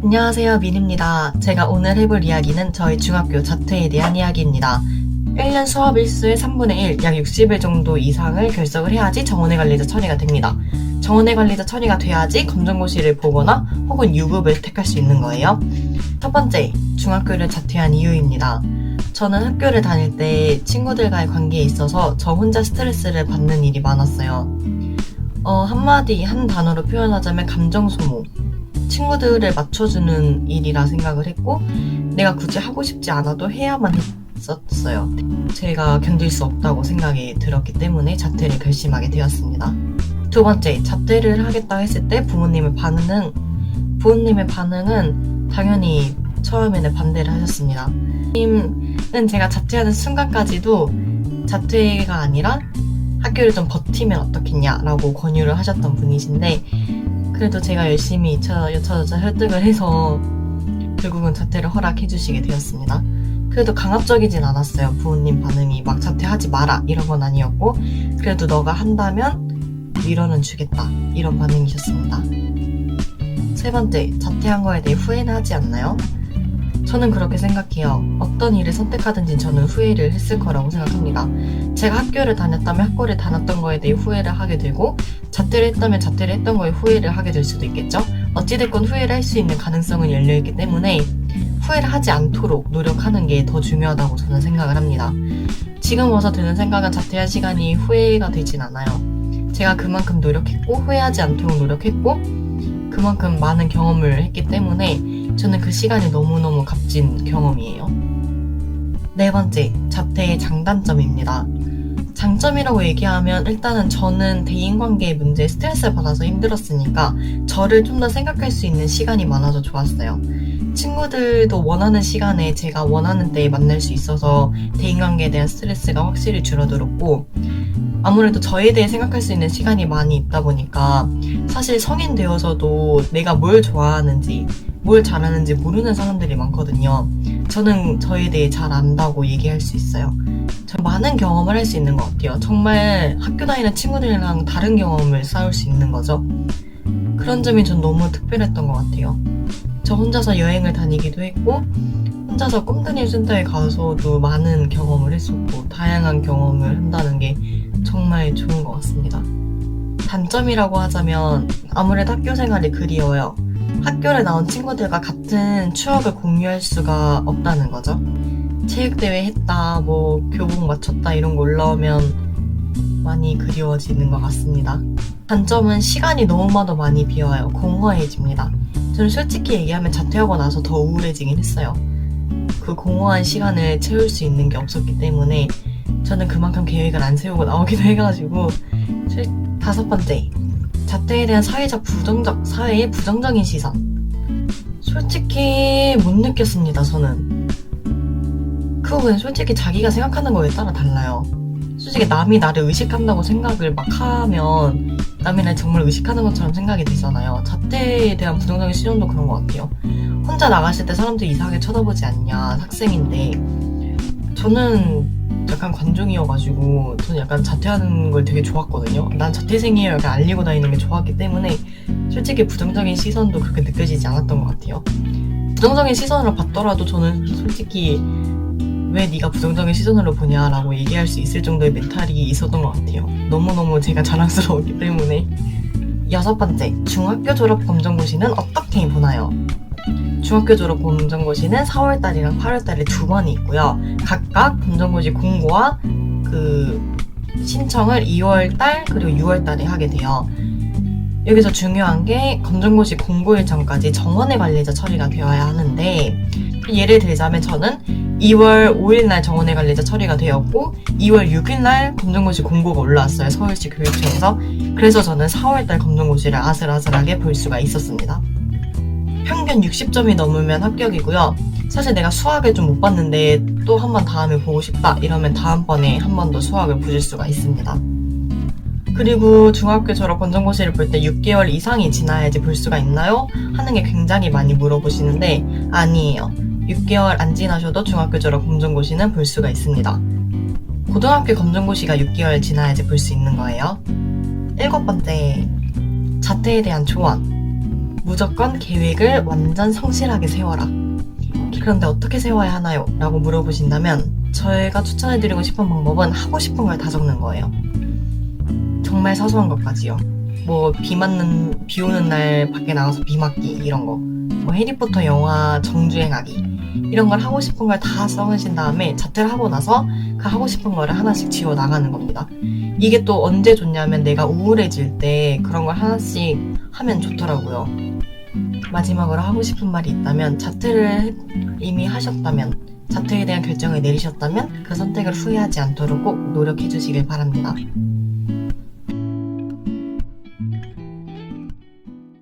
안녕하세요, 민입니다. 제가 오늘 해볼 이야기는 저희 중학교 자퇴에 대한 이야기입니다. 1년 수업 일수의 3분의 1, 약 60일 정도 이상을 결석을 해야지 정원외 관리자 처리가 됩니다. 정원외 관리자 처리가 돼야지 검정고시를 보거나 혹은 유급을 택할 수 있는 거예요. 첫 번째, 중학교를 자퇴한 이유입니다. 저는 학교를 다닐 때 친구들과의 관계에 있어서 저 혼자 스트레스를 받는 일이 많았어요. 한 단어로 표현하자면 감정 소모. 친구들을 맞춰주는 일이라 생각을 했고 내가 굳이 하고 싶지 않아도 해야만 했었어요. 제가 견딜 수 없다고 생각이 들었기 때문에 자퇴를 결심하게 되었습니다. 두 번째, 자퇴를 하겠다 했을 때 부모님의 반응은 당연히 처음에는 반대를 하셨습니다. 부모님은 제가 자퇴하는 순간까지도 자퇴가 아니라 학교를 좀 버티면 어떻겠냐라고 권유를 하셨던 분이신데 그래도 제가 열심히 여차저차 설득을 해서 결국은 자퇴를 허락해 주시게 되었습니다. 그래도 강압적이진 않았어요. 부모님 반응이 막 자퇴하지 마라 이런 건 아니었고 그래도 너가 한다면 위로는 주겠다 이런 반응이셨습니다. 세 번째, 자퇴한 거에 대해 후회는 하지 않나요? 저는 그렇게 생각해요. 어떤 일을 선택하든지 저는 후회를 했을 거라고 생각합니다. 제가 학교를 다녔다면 학교를 다녔던 거에 대해 후회를 하게 되고 자퇴를 했다면 자퇴를 했던 거에 후회를 하게 될 수도 있겠죠. 어찌됐건 후회를 할 수 있는 가능성은 열려있기 때문에 후회를 하지 않도록 노력하는 게 더 중요하다고 저는 생각을 합니다. 지금 와서 드는 생각은 자퇴한 시간이 후회가 되진 않아요. 제가 그만큼 노력했고 후회하지 않도록 노력했고 그만큼 많은 경험을 했기 때문에 저는 그 시간이 너무너무 값진 경험이에요. 네 번째, 자퇴의 장단점입니다. 장점이라고 얘기하면 일단은 저는 대인관계의 문제에 스트레스를 받아서 힘들었으니까 저를 좀 더 생각할 수 있는 시간이 많아서 좋았어요. 친구들도 원하는 시간에 제가 원하는 때에 만날 수 있어서 대인관계에 대한 스트레스가 확실히 줄어들었고 아무래도 저에 대해 생각할 수 있는 시간이 많이 있다 보니까 사실 성인 되어서도 내가 뭘 좋아하는지 뭘 잘하는지 모르는 사람들이 많거든요. 저는 저에 대해 잘 안다고 얘기할 수 있어요. 저 많은 경험을 할 수 있는 것 같아요. 정말 학교 다니는 친구들이랑 다른 경험을 쌓을 수 있는 거죠. 그런 점이 전 너무 특별했던 것 같아요. 저 혼자서 여행을 다니기도 했고 혼자서 꿈드님 센터에 가서도 많은 경험을 했었고 다양한 경험을 한다는 게 정말 좋은 것 같습니다. 단점이라고 하자면 아무래도 학교 생활이 그리워요. 학교를 나온 친구들과 같은 추억을 공유할 수가 없다는 거죠. 체육대회 했다, 교복 맞췄다 이런 거 올라오면 많이 그리워지는 것 같습니다. 단점은 시간이 너무나도 많이 비어요. 공허해집니다. 저는 솔직히 얘기하면 자퇴하고 나서 더 우울해지긴 했어요. 그 공허한 시간을 채울 수 있는 게 없었기 때문에 저는 그만큼 계획을 안 세우고 나오기도 해가지고. 다섯 번째, 자퇴에 대한 사회의 부정적인 시선. 솔직히 못 느꼈습니다. 저는 그건 솔직히 자기가 생각하는 거에 따라 달라요. 솔직히 남이 나를 의식한다고 생각을 막 하면 남이 날 정말 의식하는 것처럼 생각이 되잖아요. 자퇴에 대한 부정적인 시선도 그런 것 같아요. 혼자 나갔을 때 사람들이 이상하게 쳐다보지 않냐, 학생인데. 저는 약간 관종이어가지고 저는 약간 자퇴하는 걸 되게 좋았거든요. 난 자퇴생이에요 약간 알리고 다니는 게 좋았기 때문에 솔직히 부정적인 시선도 그렇게 느껴지지 않았던 것 같아요. 부정적인 시선으로 봤더라도 저는 솔직히 왜 네가 부정적인 시선으로 보냐라고 얘기할 수 있을 정도의 멘탈이 있었던 것 같아요. 너무너무 제가 자랑스러웠기 때문에. 여섯 번째, 중학교 졸업 검정고시는 어떻게 보나요? 중학교 졸업 검정고시는 4월달이랑 8월달에 두 번이 있고요. 각각 검정고시 공고와 신청을 2월달 그리고 6월달에 하게 돼요. 여기서 중요한 게 검정고시 공고 일정까지 정원외 관리자 처리가 되어야 하는데 예를 들자면 저는 2월 5일날 정원외 관리자 처리가 되었고 2월 6일날 검정고시 공고가 올라왔어요. 서울시 교육청에서. 그래서 저는 4월달 검정고시를 아슬아슬하게 볼 수가 있었습니다. 평균 60점이 넘으면 합격이고요. 사실 내가 수학을 좀 못 봤는데 또 한 번 다음에 보고 싶다 이러면 다음번에 한 번 더 수학을 보실 수가 있습니다. 그리고 중학교 졸업 검정고시를 볼 때 6개월 이상이 지나야지 볼 수가 있나요? 하는 게 굉장히 많이 물어보시는데 아니에요. 6개월 안 지나셔도 중학교 졸업 검정고시는 볼 수가 있습니다. 고등학교 검정고시가 6개월 지나야지 볼 수 있는 거예요. 일곱 번째, 자퇴에 대한 조언. 무조건 계획을 완전 성실하게 세워라. 그런데 어떻게 세워야 하나요? 라고 물어보신다면 제가 추천해드리고 싶은 방법은 하고 싶은 걸 다 적는 거예요. 정말 사소한 것까지요. 뭐 비 오는 날 밖에 나가서 비 맞기 이런 거, 뭐 해리포터 영화 정주행하기 이런 걸 하고 싶은 걸 다 써놓으신 다음에 자퇴를 하고 나서 그 하고 싶은 거를 하나씩 지워 나가는 겁니다. 이게 또 언제 좋냐면 내가 우울해질 때 그런 걸 하나씩 하면 좋더라고요. 마지막으로 하고 싶은 말이 있다면 자퇴를 이미 하셨다면, 자퇴에 대한 결정을 내리셨다면 그 선택을 후회하지 않도록 꼭 노력해 주시길 바랍니다.